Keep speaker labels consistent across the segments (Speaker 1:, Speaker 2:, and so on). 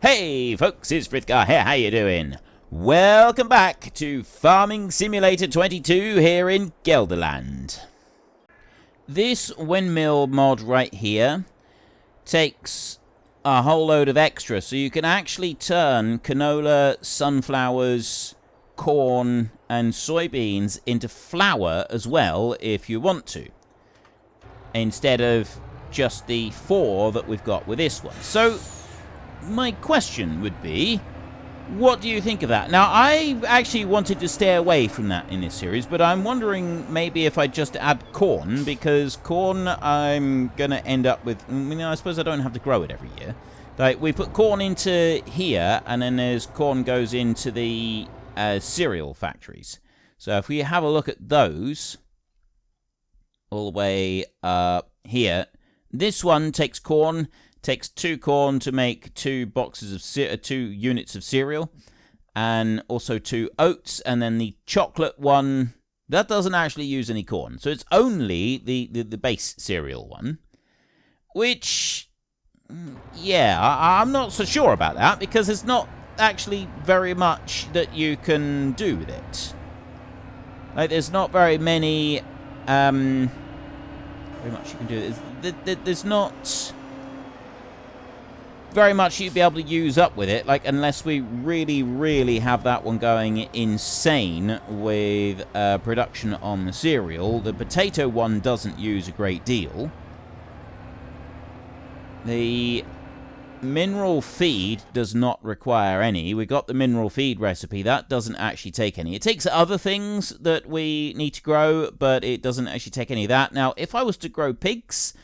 Speaker 1: Hey folks, it's Frithgar here, how you doing? Welcome back to Farming Simulator 22 here in Gelderland. This windmill mod right here takes a whole load of extra, so you can actually turn canola, sunflowers, corn and soybeans into flour as well if you want to, instead of just the 4 that we've got with this one. So my question would be, what do you think of that? Now, I actually wanted to stay away from that in this series, but I'm wondering maybe if I just add corn, because corn I'm going to end up with, I suppose I don't have to grow it every year. Like, we put corn into here, and then there's corn goes into the cereal factories. So if we have a look at those, all the way here, this one takes corn, takes 2 corn to make 2 boxes of 2 units of cereal, and also 2 oats, and then the chocolate one that doesn't actually use any corn, so it's only the base cereal one, which, yeah, I'm not so sure about that, because there's not actually very much that you can do with it. Like, there's not very many very much you can do. There's not very much you'd be able to use up with it, like, unless we really have that one going insane with production on the cereal. The potato one doesn't use a great deal. The mineral feed does not require any. We got the mineral feed recipe. That doesn't actually take any. It takes other things that we need to grow, but it doesn't actually take any of that. Now, if I was to grow pigs,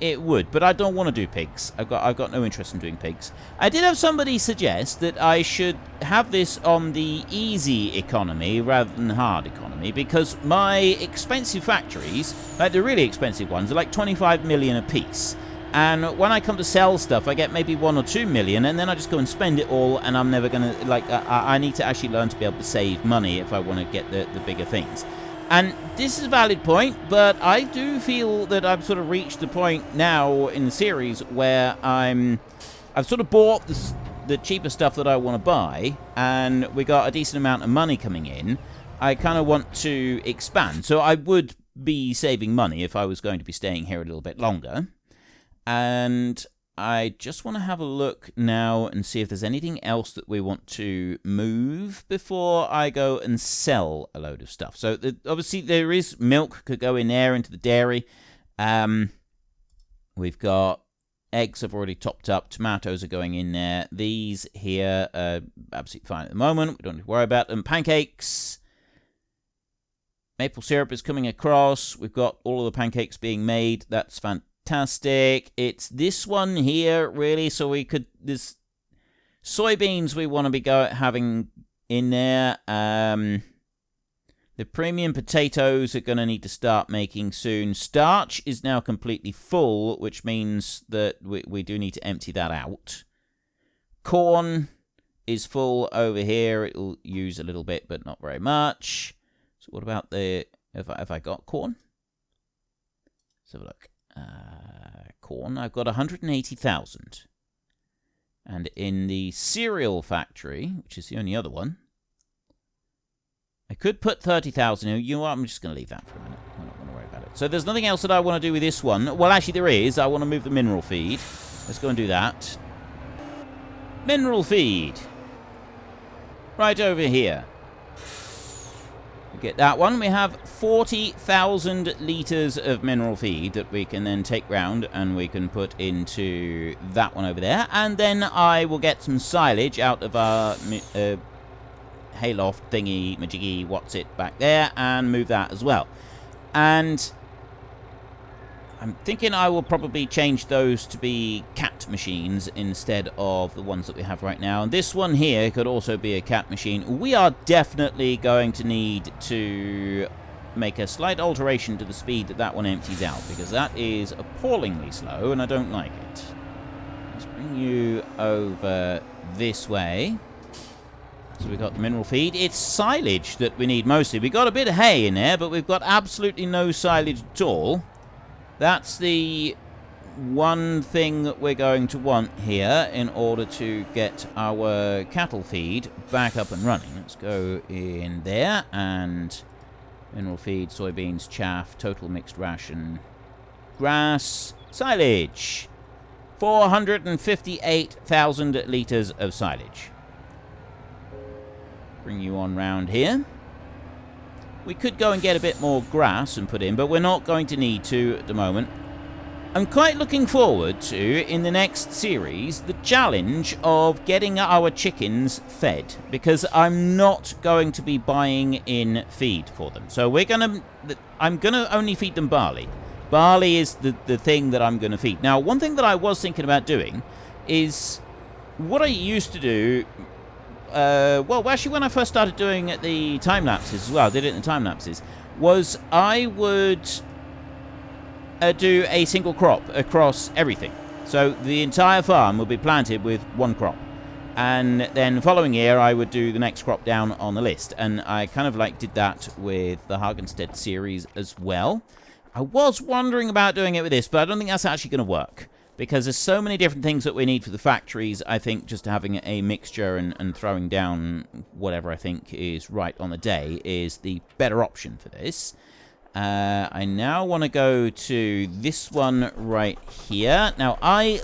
Speaker 1: it would, but I don't want to do pigs. I've got no interest in doing pigs. I did have somebody suggest that I should have this on the easy economy rather than hard economy, because my expensive factories, like the really expensive ones, are like 25 million a piece. And when I come to sell stuff, I get maybe 1 or 2 million, and then I just go and spend it all, and I'm never going to, like, I need to actually learn to be able to save money if I want to get the bigger things. And this is a valid point, but I do feel that I've sort of reached the point now in the series where I've sort of bought the cheaper stuff that I want to buy, and we got a decent amount of money coming in. I kind of want to expand, so I would be saving money if I was going to be staying here a little bit longer. And I just want to have a look now and see if there's anything else that we want to move before I go and sell a load of stuff. So obviously there is milk could go in there into the dairy. We've got eggs I've already topped up. Tomatoes are going in there. These here are absolutely fine at the moment. We don't need to worry about them. Pancakes. Maple syrup is coming across. We've got all of the pancakes being made. That's fantastic. It's this one here, really, so we could, this soybeans we want to be having in there. The premium potatoes are going to need to start making soon. Starch is now completely full, which means that we do need to empty that out. Corn is full over here. It'll use a little bit, but not very much. So what about have I got corn? Let's have a look. Corn, I've got 180,000. And in the cereal factory, which is the only other one, I could put 30,000 in. You know what? I'm just going to leave that for a minute. I'm not going to worry about it. So there's nothing else that I want to do with this one. Well, actually there is. I want to move the mineral feed. Let's go and do that. Mineral feed. Right over here. Get that one. We have 40,000 litres of mineral feed that we can then take round and we can put into that one over there. And then I will get some silage out of our hayloft thingy, majiggy, what's it back there, and move that as well. And I'm thinking I will probably change those to be cat machines instead of the ones that we have right now. And this one here could also be a cat machine. We are definitely going to need to make a slight alteration to the speed that that one empties out, because that is appallingly slow and I don't like it. Let's bring you over this way. So we've got the mineral feed. It's silage that we need mostly. We've got a bit of hay in there, but we've got absolutely no silage at all. That's the one thing that we're going to want here in order to get our cattle feed back up and running. Let's go in there, and mineral feed, soybeans, chaff, total mixed ration, grass, silage. 458,000 litres of silage. Bring you on round here. We could go and get a bit more grass and put in, but we're not going to need to at the moment. I'm quite looking forward to, in the next series, the challenge of getting our chickens fed, because I'm not going to be buying in feed for them. So I'm gonna only feed them barley. Barley is the thing that I'm going to feed. Now, one thing that I was thinking about doing is what I used to do. Well, actually, when I first started doing the time lapses as well, I did it in the time lapses, was I would do a single crop across everything. So the entire farm would be planted with one crop. And then the following year, I would do the next crop down on the list. And I kind of did that with the Hagenstead series as well. I was wondering about doing it with this, but I don't think that's actually going to work. Because there's so many different things that we need for the factories. I think just having a mixture and throwing down whatever I think is right on the day is the better option for this. I now want to go to this one right here. Now, I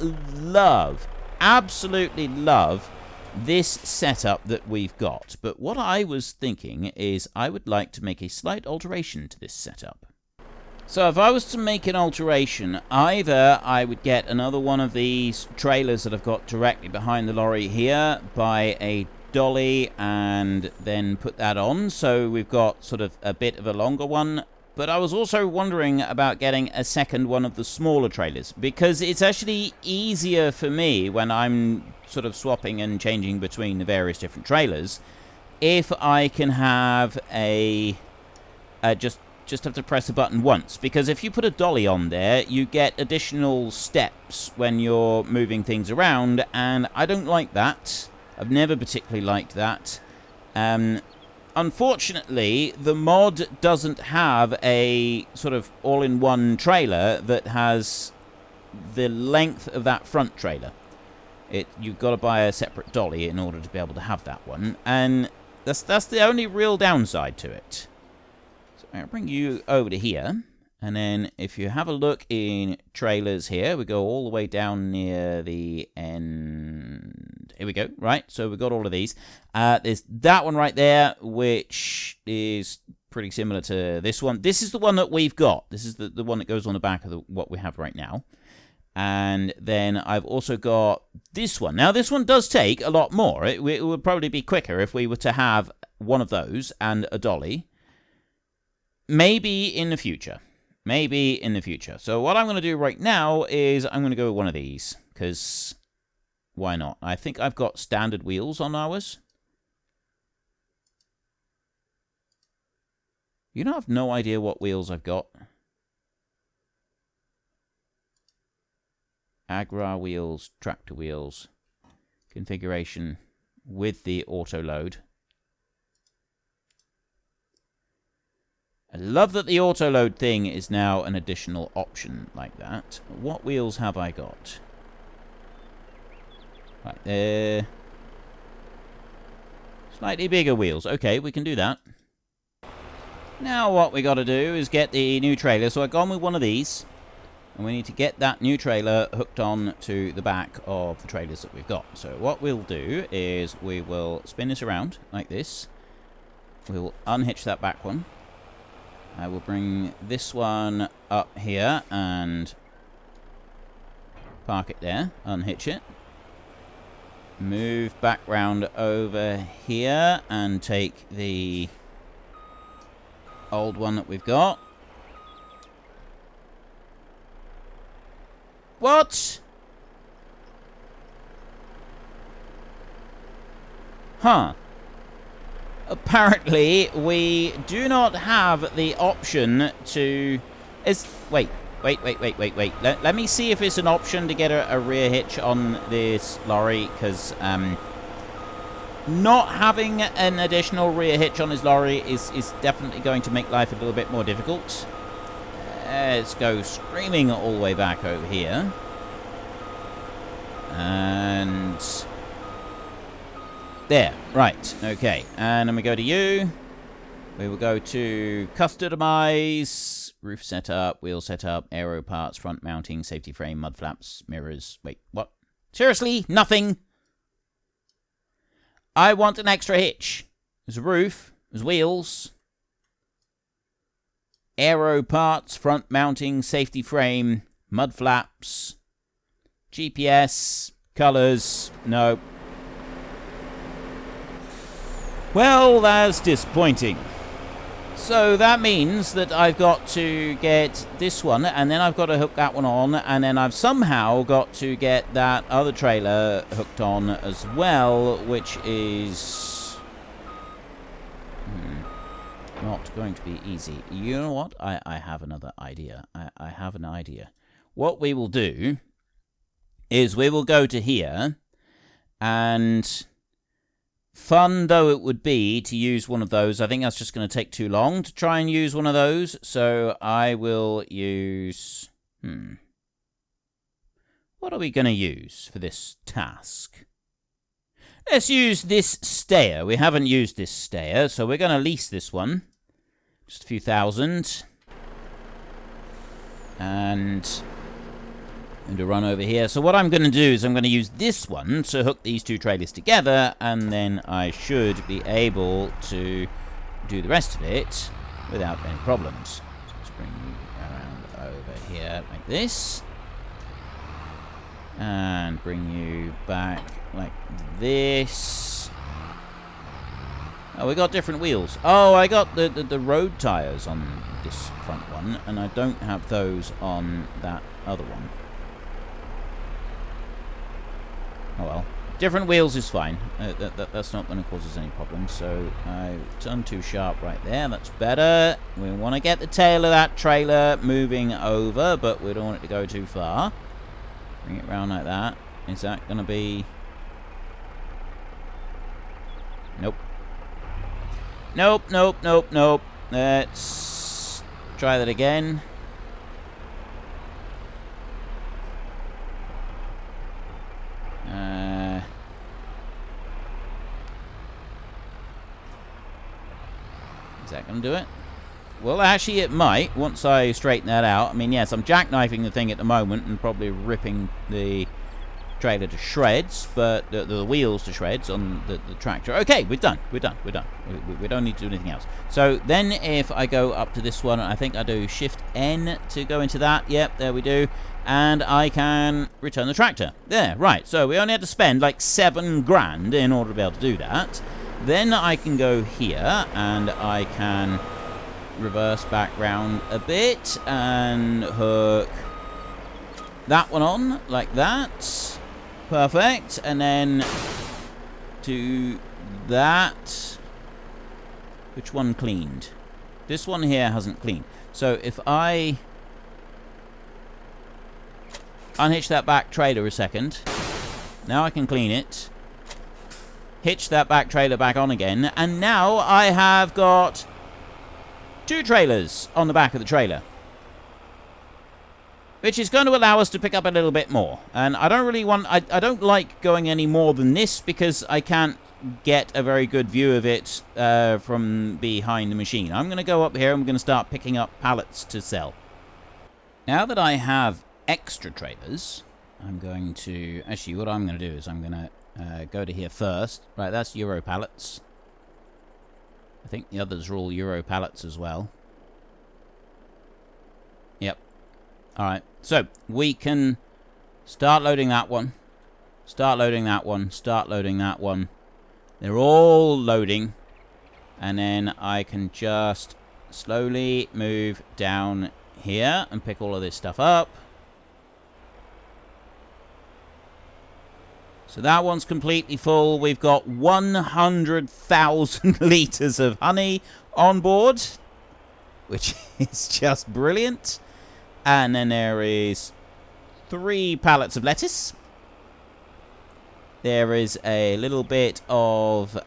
Speaker 1: absolutely love this setup that we've got. But what I was thinking is I would like to make a slight alteration to this setup. So if I was to make an alteration, either I would get another one of these trailers that I've got directly behind the lorry here, buy a dolly and then put that on. So we've got sort of a bit of a longer one. But I was also wondering about getting a second one of the smaller trailers, because it's actually easier for me when I'm sort of swapping and changing between the various different trailers if I can have just have to press a button once. Because if you put a dolly on there, you get additional steps when you're moving things around, and I don't like that. I've never particularly liked that. Unfortunately, the mod doesn't have a sort of all-in-one trailer that has the length of that front trailer. You've got to buy a separate dolly in order to be able to have that one, and that's the only real downside to it. So I'll bring you over to here, and then if you have a look in trailers here, we go all the way down near the end. Here we go. Right, so we've got all of these. There's that one right there, which is pretty similar to this one. This is the one that we've got. This is the one that goes on the back of what we have right now. And then I've also got this one. Now, this one does take a lot more. It would probably be quicker if we were to have one of those and a dolly. Maybe in the future. Maybe in the future. So what I'm going to do right now is I'm going to go with one of these, because why not? I think I've got standard wheels on ours. You know, I've no idea what wheels I've got. Agra wheels, tractor wheels, configuration with the auto load. I love that the auto load thing is now an additional option like that. What wheels have I got? Right there. Slightly bigger wheels. Okay, we can do that. Now what we got to do is get the new trailer. So I've gone with one of these. And we need to get that new trailer hooked on to the back of the trailers that we've got. So what we'll do is we will spin this around like this. We'll unhitch that back one. I will bring this one up here and park it there. Unhitch it. Move back round over here and take the old one that we've got. What? Huh. Apparently, we do not have the option to... Wait. Let me see if it's an option to get a rear hitch on this lorry, because not having an additional rear hitch on this lorry is definitely going to make life a little bit more difficult. Let's go screaming all the way back over here. And there. Right. Okay. And then we go to you. We will go to customize, roof setup, wheel setup, aero parts, front mounting, safety frame, mud flaps, mirrors. Wait, what? Seriously? Nothing? I want an extra hitch. There's a roof. There's wheels. Aero parts, front mounting, safety frame, mud flaps, GPS, colours. No. Well, that's disappointing. So that means that I've got to get this one, and then I've got to hook that one on, and then I've somehow got to get that other trailer hooked on as well, which is not going to be easy. You know what? I have another idea. I have an idea. What we will do is we will go to here, and fun though it would be to use one of those, I think that's just going to take too long to try and use one of those. So I will use... What are we going to use for this task? Let's use this stayer. We haven't used this stayer, so we're going to lease this one. Just a few thousand. And I'm going to run over here. So what I'm going to do is I'm going to use this one to hook these two trailers together, and then I should be able to do the rest of it without any problems. So let's bring you around over here like this. And bring you back like this. Oh, we got different wheels. Oh, I got the road tires on this front one, and I don't have those on that other one. Oh well. Different wheels is fine. That's not going to cause us any problems. So I turned too sharp right there. That's better. We want to get the tail of that trailer moving over, but we don't want it to go too far. Bring it round like that. Is that going to be... Nope. Nope, nope, nope, nope. Let's try that again. Is that going to do it? Well, actually, it might, once I straighten that out. I mean, yes, I'm jackknifing the thing at the moment and probably ripping the trailer to shreds, but the wheels to shreds on the tractor. Okay, we're done. We're done. We're done. We don't need to do anything else. So then if I go up to this one, I think I do Shift N to go into that. Yep, there we do. And I can return the tractor. There, right. So we only had to spend like 7 grand in order to be able to do that. Then I can go here and I can reverse back round a bit and hook that one on like that. Perfect. And then do that. Which one cleaned? This one here hasn't cleaned. So if I unhitch that back trailer a second, now I can clean it. Hitch that back trailer back on again, and now I have got 2 trailers on the back of the trailer, which is going to allow us to pick up a little bit more. And I don't really want... I don't like going any more than this because I can't get a very good view of it from behind the machine. I'm going to go up here and I'm going to start picking up pallets to sell. Now that I have extra trailers, I'm going to... Actually, what I'm going to do is I'm going to go to here first. Right, that's Euro pallets. I think the others are all Euro pallets as well. Yep. Alright, so we can start loading that one. Start loading that one. Start loading that one. They're all loading. And then I can just slowly move down here and pick all of this stuff up. So that one's completely full. We've got 100,000 litres of honey on board, which is just brilliant. And then there is 3 pallets of lettuce. There is a little bit of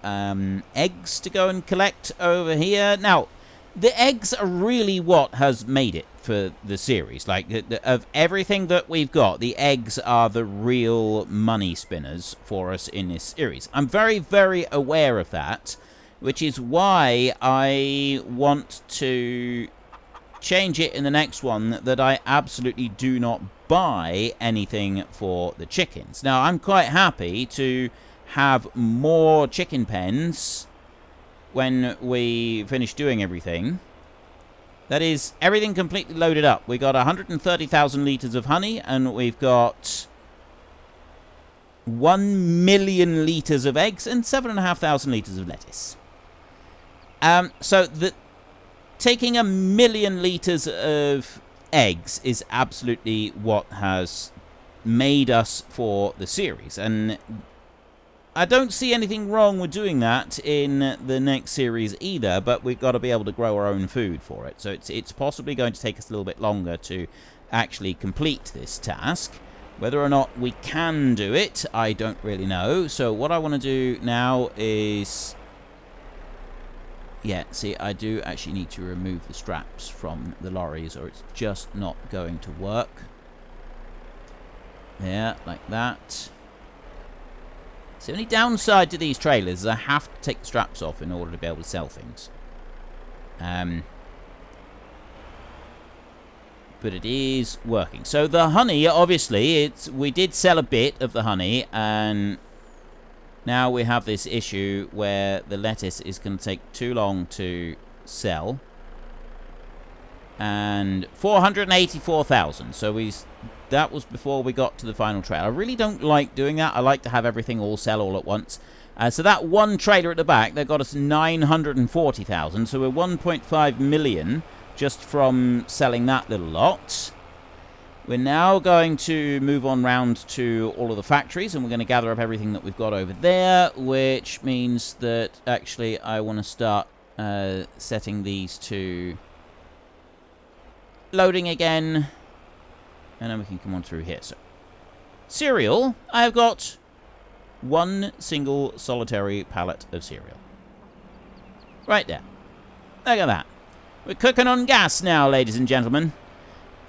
Speaker 1: eggs to go and collect over here. Now, The eggs are really what has made it for the series. Like, of everything that we've got, the eggs are the real money spinners for us in this series. I'm very, very aware of that, which is why I want to change it in the next one, that I absolutely do not buy anything for the chickens. Now, I'm quite happy to have more chicken pens when we finish doing everything. That is, everything completely loaded up. We got 130,000 litres of honey, and we've got 1 million litres of eggs and 7,500 litres of lettuce. So taking 1 million litres of eggs is absolutely what has made us for the series, and I don't see anything wrong with doing that in the next series either, but we've got to be able to grow our own food for it. So it's possibly going to take us a little bit longer to actually complete this task. Whether or not we can do it, I don't really know. So what I want to do now is... Yeah, see, I do actually need to remove the straps from the lorries, or it's just not going to work. Yeah, like that. So the only downside to these trailers is I have to take the straps off in order to be able to sell things. But it is working. So the honey, obviously, we did sell a bit of the honey, and now we have this issue where the lettuce is going to take too long to sell. And 484,000. So that was before we got to the final trailer. I really don't like doing that. I like to have everything all sell all at once. So that one trailer at the back, that got us 940,000. So we're 1.5 million just from selling that little lot. We're now going to move on round to all of the factories, and we're going to gather up everything that we've got over there, which means that actually I want to start setting these to loading again. And then we can come on through here. So, cereal, I have got one single solitary pallet of cereal. Right there. Look at that. We're cooking on gas now, ladies and gentlemen.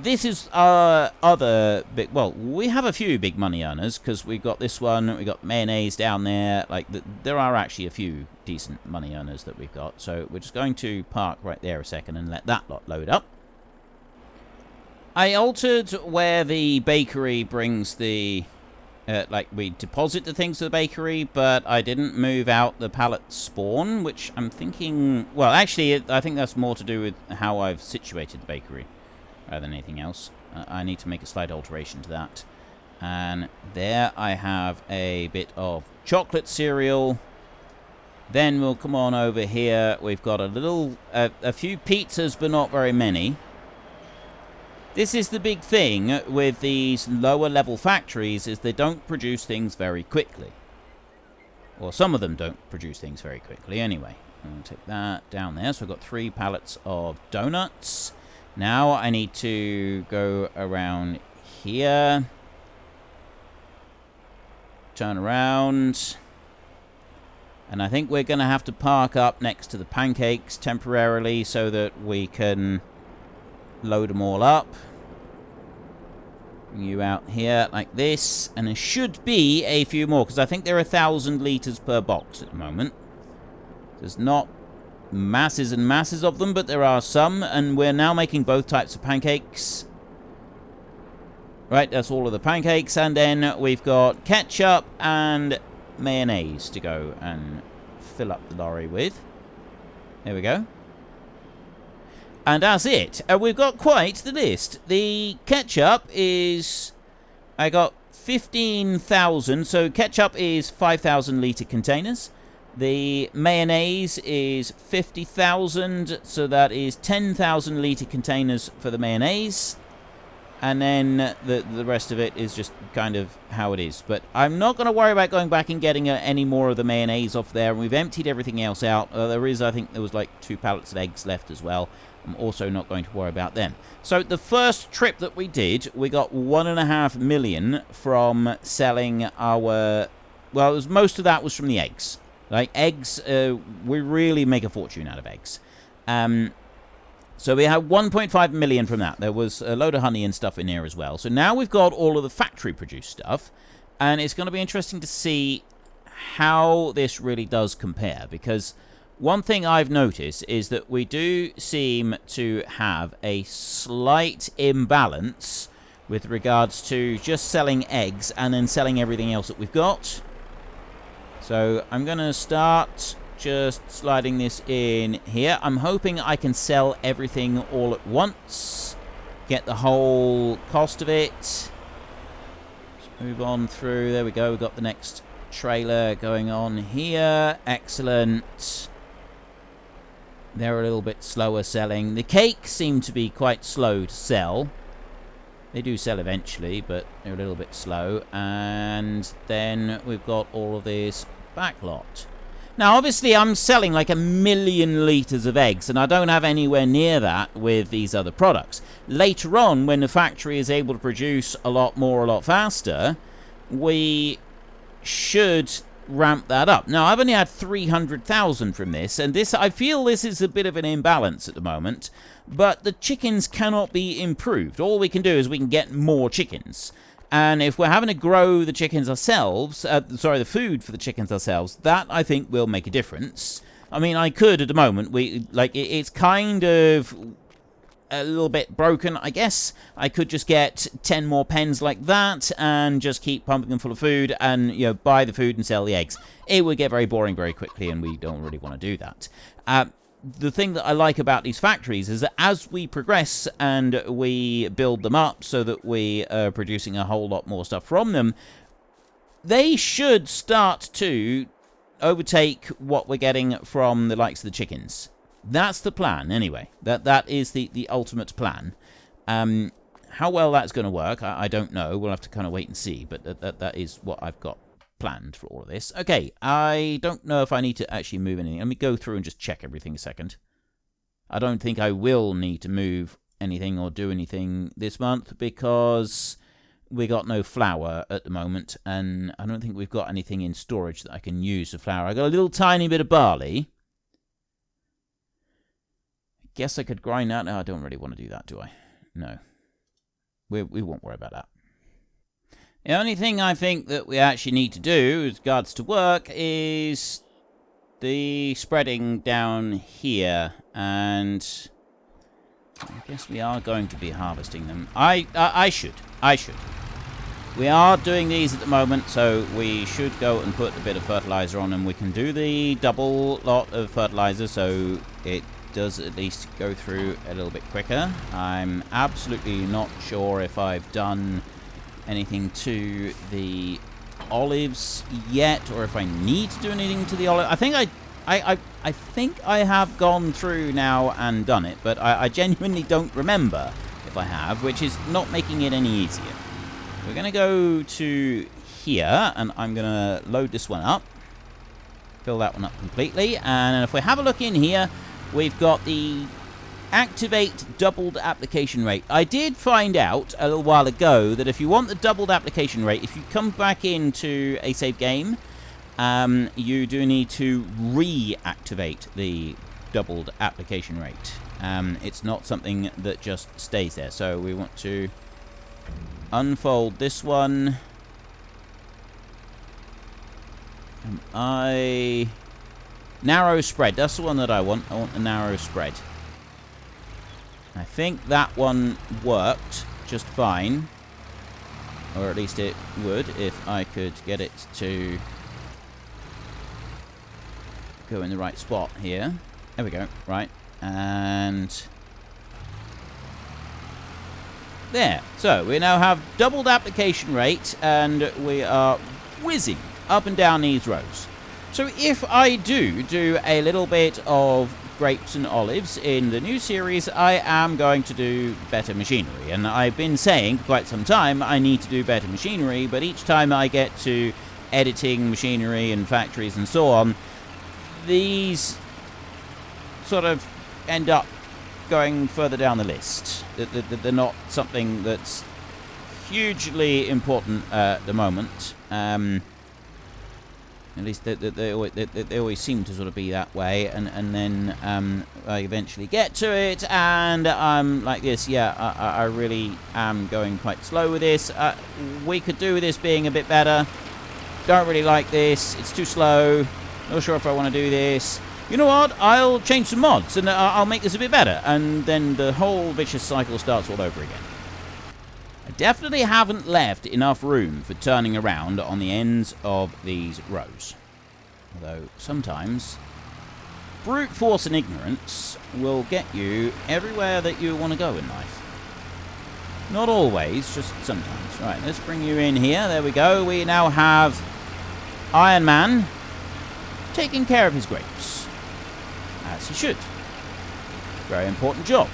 Speaker 1: This is our other big... Well, we have a few big money earners, because we've got this one, we've got mayonnaise down there. Like, there are actually a few decent money earners that we've got. So we're just going to park right there a second and let that lot load up. I altered where the bakery brings the... like, we deposit the things to the bakery, but I didn't move out the pallet spawn, which I'm thinking... Well, actually, I think that's more to do with how I've situated the bakery rather than anything else. I need to make a slight alteration to that. And there I have a bit of chocolate cereal. Then we'll come on over here. We've got a few pizzas, but not very many. This is the big thing with these lower level factories, is they don't produce things very quickly. Or some of them don't produce things very quickly anyway. I'm going to take that down there. So I've got 3 pallets of donuts. Now I need to go around here. Turn around. And I think we're going to have to park up next to the pancakes temporarily so that we can load them all up. Bring you out here like this. And there should be a few more, because I think there are 1,000 litres per box at the moment. There's not masses and masses of them, but there are some. And we're now making both types of pancakes. Right, that's all of the pancakes. And then we've got ketchup and mayonnaise to go and fill up the lorry with. There we go. And that's it. We've got quite the list. The ketchup is... I got 15,000. So ketchup is 5,000 litre containers. The mayonnaise is 50,000. So that is 10,000 litre containers for the mayonnaise. And then the rest of it is just kind of how it is. But I'm not going to worry about going back and getting any more of the mayonnaise off there. We've emptied everything else out. I think there was like 2 pallets of eggs left as well. I'm also not going to worry about them. So the first trip that we did, we got 1.5 million from selling our... Well, most of that was from the eggs. Like, eggs, we really make a fortune out of eggs. So we have 1.5 million from that. There was a load of honey and stuff in here as well. So now we've got all of the factory-produced stuff. And it's going to be interesting to see how this really does compare. Because one thing I've noticed is that we do seem to have a slight imbalance with regards to just selling eggs and then selling everything else that we've got. So I'm going to start just sliding this in here. I'm hoping I can sell everything all at once, get the whole cost of it. Let's move on through. There we go. We've got the next trailer going on here. Excellent. They're a little bit slower selling. The cakes seem to be quite slow to sell. They do sell eventually, but they're a little bit slow. And then we've got all of this back lot. Now, obviously, I'm selling like 1 million litres of eggs, and I don't have anywhere near that with these other products. Later on, when the factory is able to produce a lot more, a lot faster, we should ramp that up. Now, I've only had 300,000 from this, and this, I feel this is a bit of an imbalance at the moment, but the chickens cannot be improved. All we can do is we can get more chickens. And if we're having to grow the chickens ourselves, the food for the chickens ourselves, that I think will make a difference. I mean, I could at the moment, it's kind of a little bit broken, I guess. I could just get 10 more pens like that and just keep pumping them full of food and, you know, buy the food and sell the eggs. It would get very boring very quickly, and we don't really want to do that. The thing that I like about these factories is that as we progress and we build them up so that we are producing a whole lot more stuff from them, they should start to overtake what we're getting from the likes of the chickens. That's the plan, anyway. That is the ultimate plan. How well that's going to work, I don't know. We'll have to kind of wait and see, but that is what I've got planned for all of this. Okay, I don't know if I need to actually move anything. Let me go through and just check everything a second. I don't think I will need to move anything or do anything this month because we got no flour at the moment, and I don't think we've got anything in storage that I can use for flour. I got a little tiny bit of barley. I guess I could grind that. No, I don't really want to do that, do I? No. We won't worry about that. The only thing I think that we actually need to do with regards to work is the spreading down here, and I guess we are going to be harvesting them. I should. We are doing these at the moment, so we should go and put a bit of fertilizer on them. We can do the double lot of fertilizer, so it does at least go through a little bit quicker. I'm absolutely not sure if I've done anything to the olives yet, or if I need to do anything to the olive. I think I think I have gone through now and done it, but I genuinely don't remember if I have, which is not making it any easier. We're going to go to here, and I'm going to load this one up, fill that one up completely, and if we have a look in here, we've got the activate doubled application rate. I did find out a little while ago that if you want the doubled application rate, if you come back into a save game, you do need to reactivate the doubled application rate. It's not something that just stays there. So we want to unfold this one. Narrow spread. That's the one that I want. I want the narrow spread. I think that one worked just fine. Or at least it would if I could get it to go in the right spot here. There we go. Right. And there. So we now have doubled application rate, and we are whizzing up and down these rows. So if I do a little bit of grapes and olives in the new series, I am going to do better machinery. And I've been saying for quite some time I need to do better machinery, but each time I get to editing machinery and factories and so on, these sort of end up going further down the list. They're not something that's hugely important at the moment. At least they always seem to sort of be that way, and then I eventually get to it, and I'm like this. Yeah, I really am going quite slow with this. We could do with this being a bit better. Don't really like this. It's too slow. Not sure if I want to do this. You know what? I'll change some mods, and I'll make this a bit better, and then the whole vicious cycle starts all over again. I definitely haven't left enough room for turning around on the ends of these rows. Although sometimes brute force and ignorance will get you everywhere that you want to go in life. Not always, just sometimes. Right, let's bring you in here. There we go. We now have Iron Man taking care of his grapes. As he should. Very important job.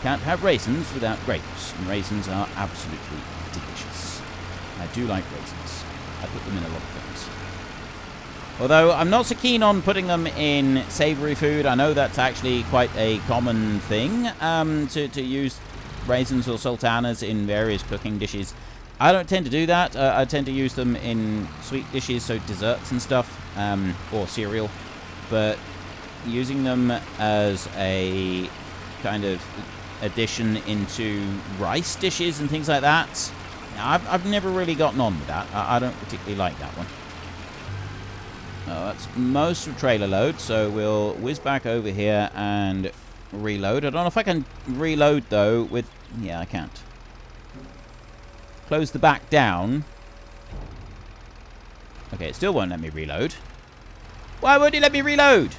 Speaker 1: Can't have raisins without grapes, and raisins are absolutely delicious. I do like raisins. I put them in a lot of things. Although I'm not so keen on putting them in savoury food. I know that's actually quite a common thing to use raisins or sultanas in various cooking dishes. I don't tend to do that. I tend to use them in sweet dishes, so desserts and stuff, or cereal. But using them as a kind of addition into rice dishes and things like that, I've never really gotten on with that. I don't particularly like that one. Oh, that's most of trailer load, so we'll whiz back over here and reload. I don't know if I can reload though with... yeah, I can't. Close the back down. Okay, it still won't let me reload. Why won't it let me reload?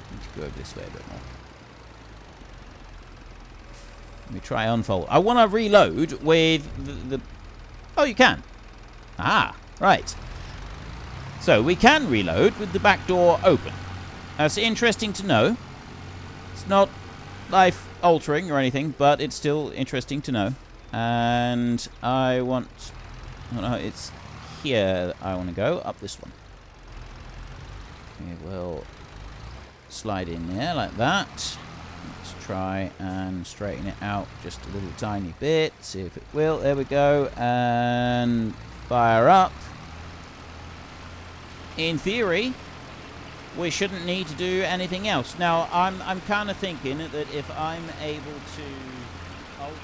Speaker 1: I need to go over this way a bit more. Let me try unfold. I want to reload with the... oh, you can. Ah, right. So, we can reload with the back door open. That's interesting to know. It's not life-altering or anything, but it's still interesting to know. And I want... oh, no, it's here I want to go. Up this one. We will slide in there like that. Let's try and straighten it out just a little tiny bit. See if it will. There we go. And fire up. In theory, we shouldn't need to do anything else. Now, I'm kind of thinking that if I'm able to alter...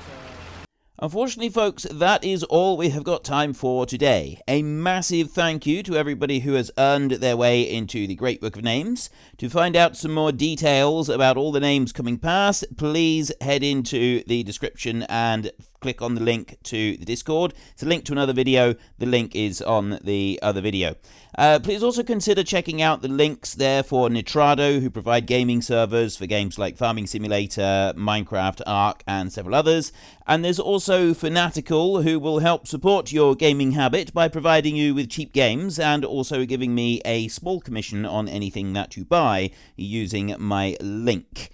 Speaker 1: unfortunately, folks, that is all we have got time for today. A massive thank you to everybody who has earned their way into the Great Book of Names. To find out some more details about all the names coming past, please head into the description and click on the link to the Discord. It's a link to another video. The link is on the other video. Please also consider checking out the links there for Nitrado, who provide gaming servers for games like Farming Simulator, Minecraft, Ark, and several others. And there's also Fanatical, who will help support your gaming habit by providing you with cheap games and also giving me a small commission on anything that you buy using my link.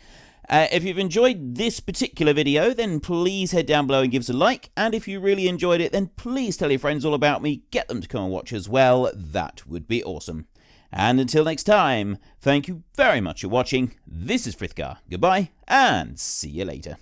Speaker 1: If you've enjoyed this particular video, then please head down below and give us a like. And if you really enjoyed it, then please tell your friends all about me. Get them to come and watch as well. That would be awesome. And until next time, thank you very much for watching. This is Frithgar. Goodbye, and see you later.